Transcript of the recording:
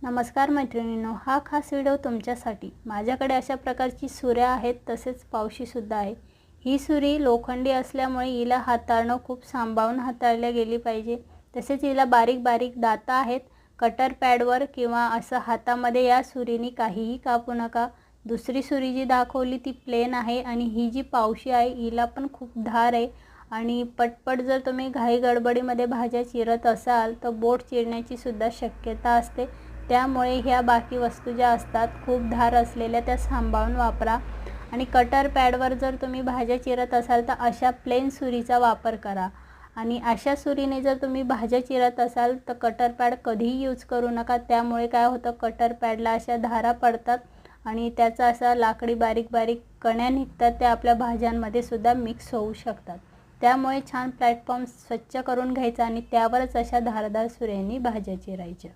नमस्कार मैत्रिणींनो, हा खास व्हिडिओ तुमच्यासाठी। माझ्याकडे अशा प्रकारची सुऱ्या आहेत, तसेच पावशीसुद्धा आहे। ही सुरी लोखंडी असल्यामुळे हिला हाताळणं खूप सांभाळून हाताळल्या गेली पाहिजे। तसेच हिला बारीक बारीक दाता आहेत। कटर पॅडवर किंवा असं हातामध्ये या सुरीने काहीही कापू नका। दुसरी सुरी जी दाखवली ती प्लेन आहे आणि ही जी पावशी आहे हिला पण खूप धार आहे आणि पटपट जर तुम्ही घाई गडबडीमध्ये भाज्या चिरत असाल तर बोट चिरण्याची सुद्धा शक्यता असते। त्यामुळे ह्या बाकी वस्तू ज्या असतात खूप धार असलेल्या त्या सांभाळून वापरा। आणि कटर पॅडवर जर तुम्ही भाज्या चिरत असाल तर अशा प्लेन सुरीचा वापर करा। आणि अशा सुरीने जर तुम्ही भाज्या चिरत असाल तर कटर पॅड कधीही यूज करू नका। त्यामुळे काय होतं, कटर पॅडला अशा धारा पडतात आणि त्याचा असा लाकडी बारीक बारीक कण्या निघतात, त्या आपल्या भाज्यांमध्ये सुद्धा मिक्स होऊ शकतात। त्यामुळे छान प्लॅटफॉर्म स्वच्छ करून घ्यायचा आणि त्यावरच अशा धारदार सुऱ्यांनी भाज्या चिरायच्या।